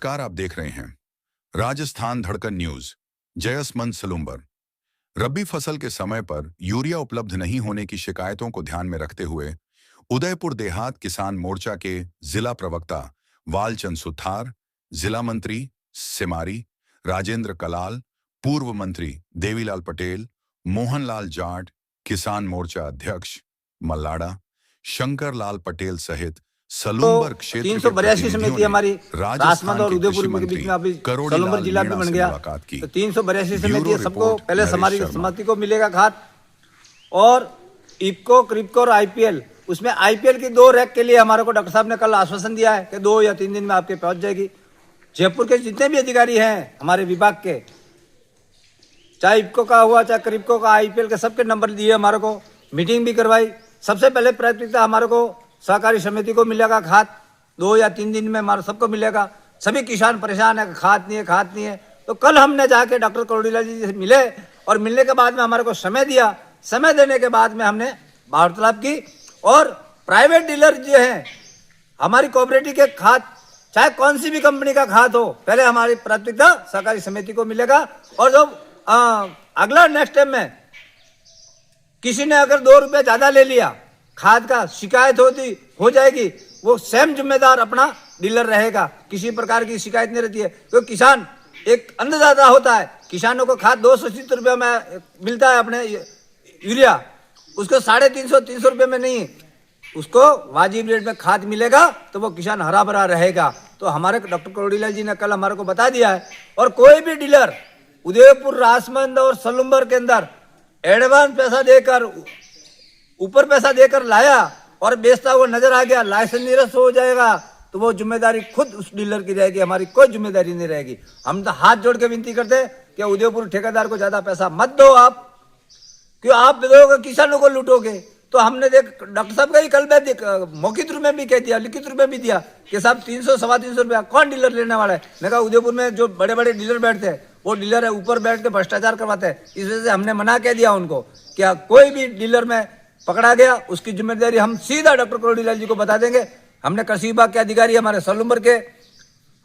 नमस्कार, आप देख रहे हैं राजस्थान धड़कन न्यूज। जयसमंत सलूम्बर। रबी फसल के समय पर यूरिया उपलब्ध नहीं होने की शिकायतों को ध्यान में रखते हुए उदयपुर देहात किसान मोर्चा के जिला प्रवक्ता वालचंद सुथार, जिला मंत्री सिमारी, राजेंद्र कलाल, पूर्व मंत्री देवीलाल पटेल, मोहनलाल जाट, किसान मोर्चा अध्यक्ष मल्लाड़ा शंकर लाल पटेल सहित सलूम्बर क्षेत्र 382 समिति हमारी राजस्थान और उदयपुर के बीच में अभी सलूम्बर जिला भी बन गया। तो 382 समिति है, सबको पहले हमारी समिति को मिलेगा खाद। और इफको, क्रिप्को और आईपीएल, उसमें आईपीएल की 2 रैक के लिए हमारे को डॉक्टर साहब ने कल आश्वासन दिया है कि 2 या 3 दिन में आपके पहुंच जाएगी। जयपुर के जितने भी अधिकारी हैं हमारे विभाग के, चाहे इफको का हुआ चाहे क्रिप्को का, आईपीएल के, सबके नंबर दिए हमारे को, मीटिंग भी करवाई। सबसे पहले प्राथमिकता हमारे को सहकारी समिति को मिलेगा खाद, 2 या 3 दिन में हमारा सबको मिलेगा। सभी किसान परेशान है, खाद नहीं है, खाद नहीं है। तो कल हमने जाके डॉक्टर करोड़ीलाल जी से मिले और मिलने के बाद में हमारे को समय दिया। समय देने के बाद में हमने वार्तालाप की और प्राइवेट डीलर जो है हमारी कोऑपरेटिव के खाद, चाहे कौन सी भी कंपनी का खाद हो, पहले हमारी प्राथमिकता सहकारी समिति को मिलेगा। और जो अगला नेक्स्ट टाइम में किसी ने अगर 2 रुपये ज्यादा ले लिया, खाद का शिकायत हो जाएगी, वो स्वयं जिम्मेदार अपना डीलर रहेगा। किसी प्रकार की शिकायत नहीं रहती है, क्योंकि किसान एक अन्नदाता होता है। किसानों को खाद 270 रुपये में मिलता है, अपने यूरिया उसको 350 रुपये में नहीं, उसको वाजिब रेट में खाद मिलेगा तो वो किसान हरा भरा रहेगा। तो हमारे डॉक्टर करोड़ीलाल जी ने कल हमारे को बता दिया है। और कोई भी डीलर उदयपुर, राजसमंद और सलूम्बर के अंदर एडवांस पैसा देकर, ऊपर पैसा देकर लाया और बेचता हुआ नजर आ गया, लाइसेंस निरस्त हो जाएगा, तो वो जिम्मेदारी खुद उस डीलर की रहेगी, हमारी कोई जिम्मेदारी नहीं रहेगी। हम तो हाथ जोड़ के विनती करते हैं कि उदयपुर ठेकेदार को ज्यादा पैसा मत दो आप, क्यों आप दोगे किसानों को लूटोगे। तो हमने डॉक्टर साहब का ही कल मौखिक रूप में भी कह दिया, लिखित रूप में भी दिया कि साहब 300 सवा 300 रुपया कौन डीलर लेने वाला है। मैं कहा उदयपुर में जो बड़े बड़े डीलर बैठते हैं वो डीलर है ऊपर बैठ के भ्रष्टाचार करवाते हैं। इस वजह से हमने मना कह दिया उनको, क्या कोई भी डीलर में पकड़ा गया उसकी जिम्मेदारी हम सीधा डॉक्टर करोड़ीलाल जी को बता देंगे। हमने कृषि विभाग के अधिकारी, हमारे सलूम्बर के,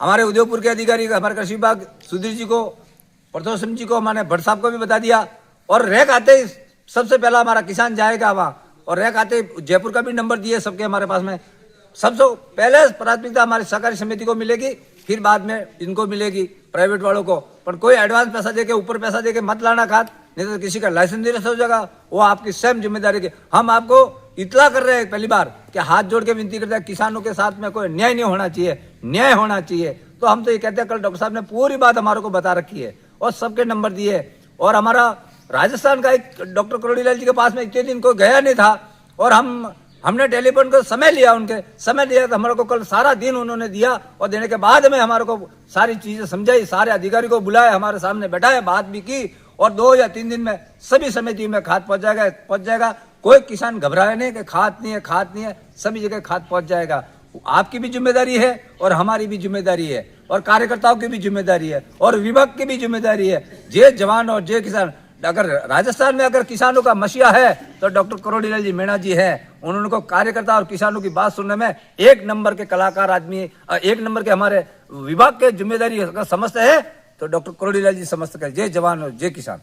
हमारे उदयपुर के अधिकारी, हमारे कृषि विभाग सुधीर जी को, प्रथोषम जी को, हमारे भट्ट साहब को भी बता दिया। और रैक आते ही सबसे पहला हमारा किसान जाएगा वहाँ, और रैक आते जयपुर का भी नंबर दिए सबके हमारे पास में। सबसे पहले प्राथमिकता हमारी सहकारी समिति को मिलेगी, फिर बाद में इनको मिलेगी प्राइवेट वालों को। पर कोई एडवांस पैसा देके, ऊपर पैसा देके मत लाना खाद, नहीं तो किसी का लाइसेंस निरस्त हो जाएगा, वो आपकी स्वयं जिम्मेदारी की। हम आपको इतला कर रहे हैं पहली बार कि हाथ जोड़ के विनती करते हैं, किसानों के साथ में कोई न्याय नहीं होना चाहिए, न्याय होना चाहिए। तो हम तो ये कहते हैं, कल डॉक्टर साहब ने पूरी बात हमारे को बता रखी है और सबके नंबर दिए। और हमारा राजस्थान का एक डॉक्टर करोड़ीलाल जी के पास में इतने दिन कोई गया नहीं था, और हमने टेलीफोन को समय लिया, उनके समय लिया, तो हमारे को कल सारा दिन उन्होंने दिया। और देने के बाद में हमारे को सारी चीजें समझाई, सारे अधिकारी को बुलाया, हमारे सामने बैठाया, बात भी की। और 2 या 3 दिन में सभी समिति में खाद पहुंच जाएगा। कोई किसान घबराए नहीं कि खाद नहीं है, खाद नहीं है, सभी जगह खाद पहुंच जाएगा। आपकी भी जिम्मेदारी है और हमारी भी जिम्मेदारी है, और कार्यकर्ताओं की भी जिम्मेदारी है, और विभाग की भी जिम्मेदारी है। जय जवान और जय किसान। अगर राजस्थान में अगर किसानों का मसीहा है तो डॉक्टर करोड़ीलाल जी मीणा जी है। उन्होंने को कार्यकर्ता और किसानों की बात सुनने में 1 नंबर के कलाकार आदमी, 1 नंबर के हमारे विभाग के जिम्मेदारी समझते हैं, तो डॉक्टर करोड़ीलाल जी समझते हैं। जय जवान और जय किसान।